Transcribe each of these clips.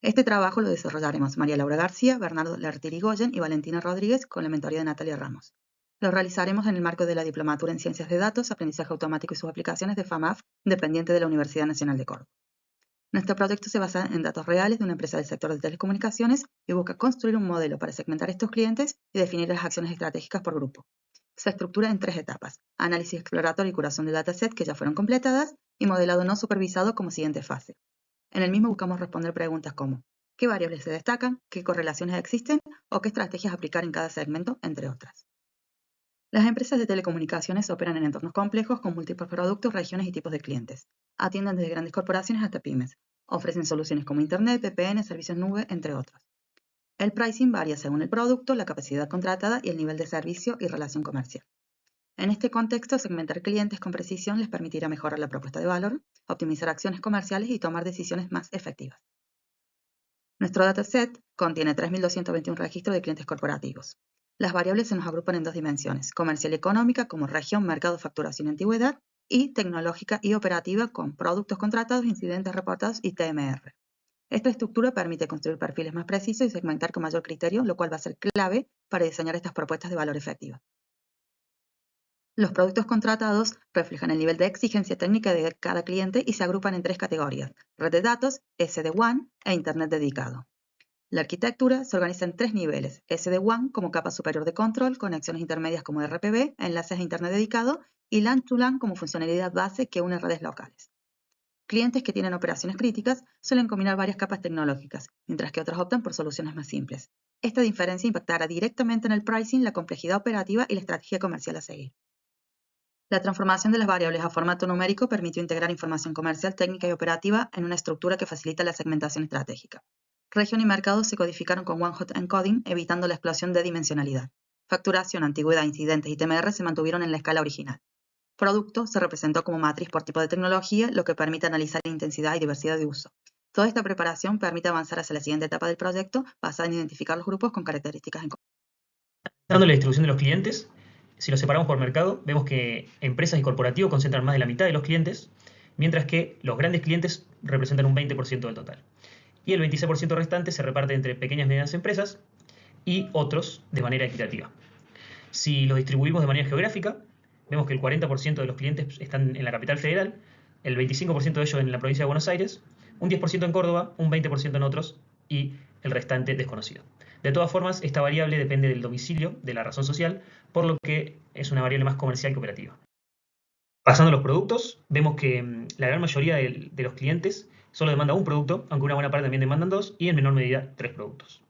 Este trabajo lo desarrollaremos María Laura García, Bernardo Lertirigoyen y Valentina Rodríguez con la mentoría de Natalia Ramos. Lo realizaremos en el marco de la Diplomatura en Ciencias de Datos, Aprendizaje Automático y sus aplicaciones de FAMAF, dependiente de la Universidad Nacional de Córdoba. Nuestro proyecto se basa en datos reales de una empresa del sector de telecomunicaciones y busca construir un modelo para segmentar estos clientes y definir las acciones estratégicas por grupo. Se estructura en 3 etapas: análisis exploratorio y curación de dataset que ya fueron completadas y modelado no supervisado como siguiente fase. En el mismo buscamos responder preguntas como ¿qué variables se destacan? ¿Qué correlaciones existen? ¿O qué estrategias aplicar en cada segmento? Entre otras. Las empresas de telecomunicaciones operan en entornos complejos con múltiples productos, regiones y tipos de clientes. Atienden desde grandes corporaciones hasta pymes. Ofrecen soluciones como Internet, VPN, servicios nube, entre otros. El pricing varía según el producto, la capacidad contratada y el nivel de servicio y relación comercial. En este contexto, segmentar clientes con precisión les permitirá mejorar la propuesta de valor, optimizar acciones comerciales y tomar decisiones más efectivas. Nuestro dataset contiene 3.221 registros de clientes corporativos. Las variables se nos agrupan en 2 dimensiones: comercial y económica como región, mercado, facturación y antigüedad, y tecnológica y operativa con productos contratados, incidentes reportados y TMR. Esta estructura permite construir perfiles más precisos y segmentar con mayor criterio, lo cual va a ser clave para diseñar estas propuestas de valor efectivas. Los productos contratados reflejan el nivel de exigencia técnica de cada cliente y se agrupan en 3 categorías: red de datos, SD-WAN e Internet dedicado. La arquitectura se organiza en 3 niveles: SD-WAN como capa superior de control, conexiones intermedias como RPB, enlaces a Internet dedicado, y LAN-to-LAN como funcionalidad base que une redes locales. Clientes que tienen operaciones críticas suelen combinar varias capas tecnológicas, mientras que otros optan por soluciones más simples. Esta diferencia impactará directamente en el pricing, la complejidad operativa y la estrategia comercial a seguir. La transformación de las variables a formato numérico permitió integrar información comercial, técnica y operativa en una estructura que facilita la segmentación estratégica. Región y mercado se codificaron con one-hot encoding, evitando la explosión de dimensionalidad. Facturación, antigüedad, incidentes y TMR se mantuvieron en la escala original. Producto se representó como matriz por tipo de tecnología, lo que permite analizar intensidad y diversidad de uso. Toda esta preparación permite avanzar hacia la siguiente etapa del proyecto, basada en identificar los grupos con características en común. Dando la distribución de los clientes, si los separamos por mercado, vemos que empresas y corporativos concentran más de la mitad de los clientes, mientras que los grandes clientes representan un 20% del total. Y el 26% restante se reparte entre pequeñas y medianas empresas y otros de manera equitativa. Si los distribuimos de manera geográfica, vemos que el 40% de los clientes están en la capital federal, el 25% de ellos en la provincia de Buenos Aires, un 10% en Córdoba, un 20% en otros y el restante desconocido. De todas formas, esta variable depende del domicilio, de la razón social, por lo que es una variable más comercial que operativa. Pasando a los productos, vemos que la gran mayoría de los clientes solo demanda un producto, aunque una buena parte también demandan 2 y en menor medida 3 productos.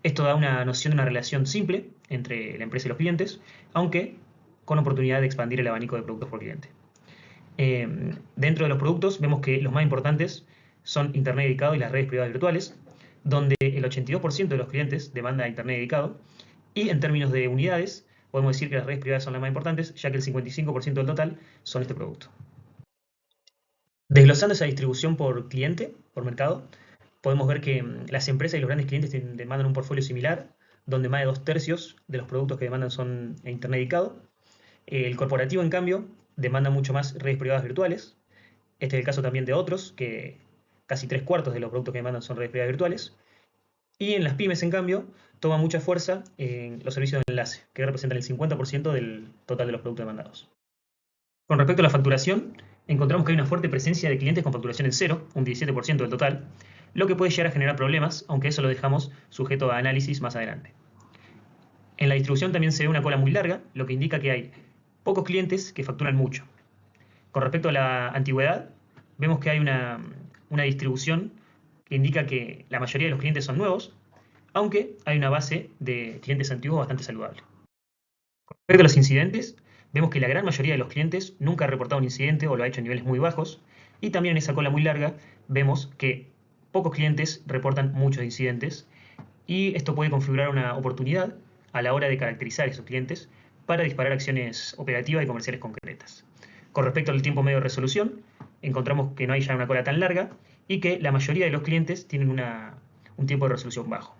Esto da una noción de una relación simple entre la empresa y los clientes, aunque con oportunidad de expandir el abanico de productos por cliente. Dentro de los productos vemos que los más importantes son Internet dedicado y las redes privadas virtuales, donde el 82% de los clientes demanda Internet dedicado, y en términos de unidades, podemos decir que las redes privadas son las más importantes, ya que el 55% del total son este producto. Desglosando esa distribución por cliente, por mercado, podemos ver que las empresas y los grandes clientes demandan un portfolio similar, donde más de 2/3 de los productos que demandan son Internet dedicado. El corporativo, en cambio, demanda mucho más redes privadas virtuales. Este es el caso también de otros, que casi 3/4 de los productos que demandan son redes privadas virtuales. Y en las pymes, en cambio, toma mucha fuerza en los servicios de enlace, que representan el 50% del total de los productos demandados. Con respecto a la facturación, encontramos que hay una fuerte presencia de clientes con facturación en cero, un 17% del total, lo que puede llegar a generar problemas, aunque eso lo dejamos sujeto a análisis más adelante. En la distribución también se ve una cola muy larga, lo que indica que hay pocos clientes que facturan mucho. Con respecto a la antigüedad, vemos que hay una distribución que indica que la mayoría de los clientes son nuevos, aunque hay una base de clientes antiguos bastante saludable. Con respecto a los incidentes, vemos que la gran mayoría de los clientes nunca ha reportado un incidente o lo ha hecho en niveles muy bajos, y también en esa cola muy larga vemos que pocos clientes reportan muchos incidentes, y esto puede configurar una oportunidad a la hora de caracterizar a esos clientes para disparar acciones operativas y comerciales concretas. Con respecto al tiempo medio de resolución, encontramos que no hay ya una cola tan larga y que la mayoría de los clientes tienen un tiempo de resolución bajo.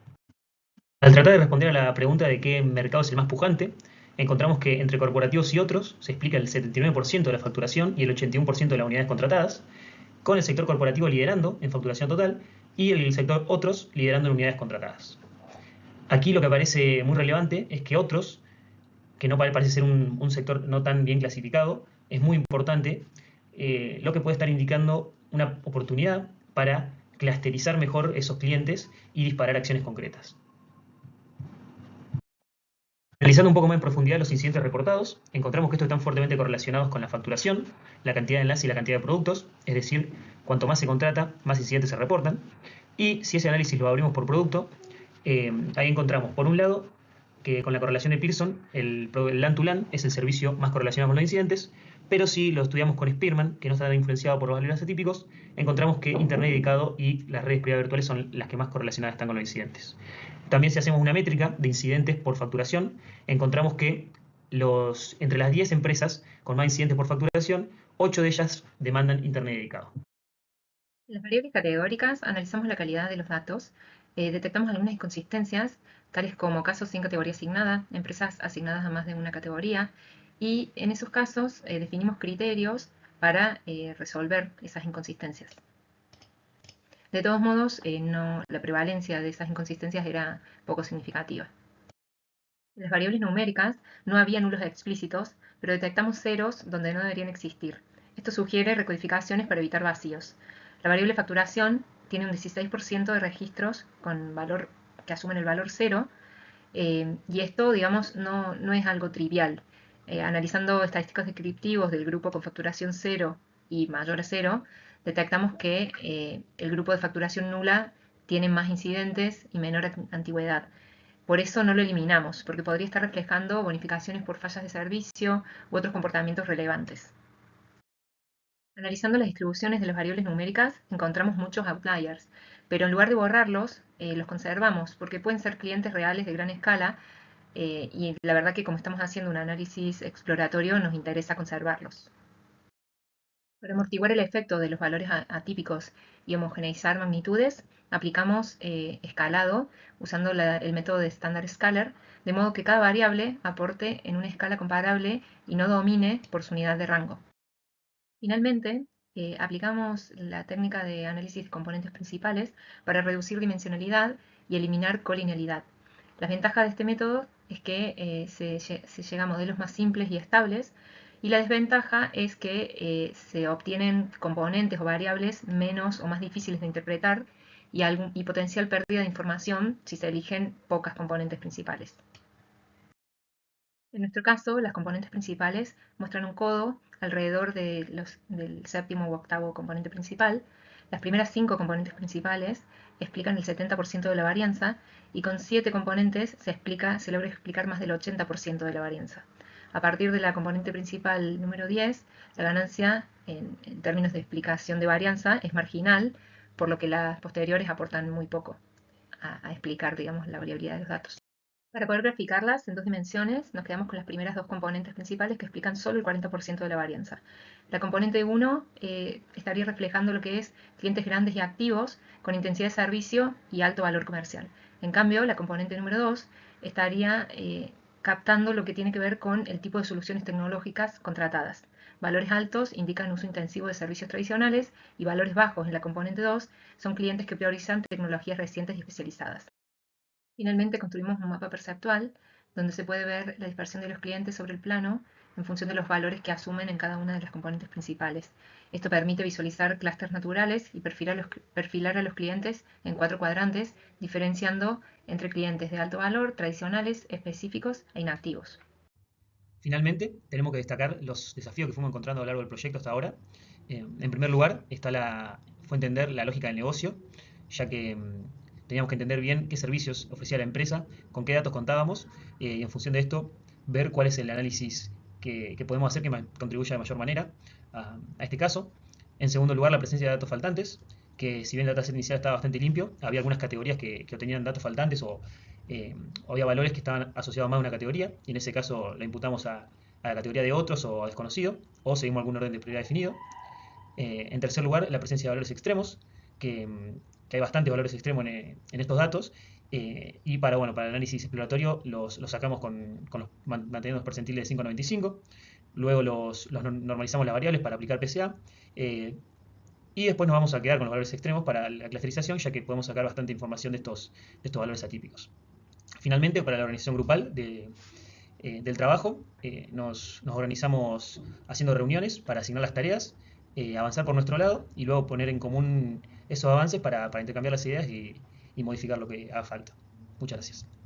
Al tratar de responder a la pregunta de qué mercado es el más pujante, encontramos que entre corporativos y otros se explica el 79% de la facturación y el 81% de las unidades contratadas, con el sector corporativo liderando en facturación total y el sector otros liderando en unidades contratadas. Aquí lo que parece muy relevante es que otros, que no parece ser un sector no tan bien clasificado, es muy importante, lo que puede estar indicando una oportunidad para clusterizar mejor esos clientes y disparar acciones concretas. Analizando un poco más en profundidad los incidentes reportados, encontramos que estos están fuertemente correlacionados con la facturación, la cantidad de enlaces y la cantidad de productos, es decir, cuanto más se contrata, más incidentes se reportan. Y si ese análisis lo abrimos por producto, ahí encontramos, por un lado, que con la correlación de Pearson, el LAN to LAN es el servicio más correlacionado con los incidentes, pero si lo estudiamos con Spearman, que no está influenciado por los valores atípicos, encontramos que Internet dedicado y las redes privadas virtuales son las que más correlacionadas están con los incidentes. También si hacemos una métrica de incidentes por facturación, encontramos que entre las 10 empresas con más incidentes por facturación, 8 de ellas demandan Internet dedicado. En las variables categóricas analizamos la calidad de los datos, detectamos algunas inconsistencias, tales como casos sin categoría asignada, empresas asignadas a más de una categoría, y en esos casos definimos criterios para resolver esas inconsistencias. De todos modos, la prevalencia de esas inconsistencias era poco significativa. En las variables numéricas no había nulos explícitos, pero detectamos ceros donde no deberían existir. Esto sugiere recodificaciones para evitar vacíos. La variable facturación tiene un 16% de registros con valor que asumen el valor 0, y esto, digamos, no es algo trivial. Analizando estadísticos descriptivos del grupo con facturación 0 y mayor a 0, detectamos que el grupo de facturación nula tiene más incidentes y menor antigüedad. Por eso no lo eliminamos, porque podría estar reflejando bonificaciones por fallas de servicio u otros comportamientos relevantes. Analizando las distribuciones de las variables numéricas, encontramos muchos outliers, pero en lugar de borrarlos, los conservamos, porque pueden ser clientes reales de gran escala, y la verdad que como estamos haciendo un análisis exploratorio, nos interesa conservarlos. Para amortiguar el efecto de los valores atípicos y homogeneizar magnitudes, aplicamos escalado usando el método de Standard Scalar, de modo que cada variable aporte en una escala comparable y no domine por su unidad de rango. Finalmente, aplicamos la técnica de análisis de componentes principales para reducir dimensionalidad y eliminar colinealidad. La ventaja de este método es que se llega a modelos más simples y estables, y la desventaja es que se obtienen componentes o variables menos o más difíciles de interpretar y potencial pérdida de información si se eligen pocas componentes principales. En nuestro caso, las componentes principales muestran un codo alrededor del séptimo u octavo componente principal. Las primeras 5 componentes principales explican el 70% de la varianza, y con 7 componentes se logra explicar más del 80% de la varianza. A partir de la componente principal número 10, la ganancia en términos de explicación de varianza es marginal, por lo que las posteriores aportan muy poco a explicar, digamos, la variabilidad de los datos. Para poder graficarlas en 2 dimensiones, nos quedamos con las primeras 2 componentes principales que explican solo el 40% de la varianza. La componente 1 estaría reflejando lo que es clientes grandes y activos con intensidad de servicio y alto valor comercial. En cambio, la componente número 2 estaría captando lo que tiene que ver con el tipo de soluciones tecnológicas contratadas. Valores altos indican uso intensivo de servicios tradicionales, y valores bajos en la componente 2 son clientes que priorizan tecnologías recientes y especializadas. Finalmente, construimos un mapa perceptual donde se puede ver la dispersión de los clientes sobre el plano en función de los valores que asumen en cada una de las componentes principales. Esto permite visualizar clústeres naturales y perfilar a los clientes en 4 cuadrantes, diferenciando entre clientes de alto valor, tradicionales, específicos e inactivos. Finalmente, tenemos que destacar los desafíos que fuimos encontrando a lo largo del proyecto hasta ahora. En primer lugar, fue entender la lógica del negocio, ya que teníamos que entender bien qué servicios ofrecía la empresa, con qué datos contábamos, y en función de esto, ver cuál es el análisis que podemos hacer que contribuya de mayor manera a este caso. En segundo lugar, la presencia de datos faltantes, que si bien el dataset inicial estaba bastante limpio, había algunas categorías que obtenían datos faltantes o había valores que estaban asociados más a una categoría, y en ese caso la imputamos a la categoría de otros o a desconocido, o seguimos algún orden de prioridad definido. En tercer lugar, la presencia de valores extremos, que hay bastantes valores extremos en estos datos, y para el análisis exploratorio los sacamos manteniendo los percentiles de 5 a 95. Luego normalizamos las variables para aplicar PCA. Y después nos vamos a quedar con los valores extremos para la clusterización, ya que podemos sacar bastante información de estos valores atípicos. Finalmente, para la organización grupal del trabajo, nos organizamos haciendo reuniones para asignar las tareas, avanzar por nuestro lado y luego poner en común esos avances para intercambiar las ideas y modificar lo que haga falta. Muchas gracias.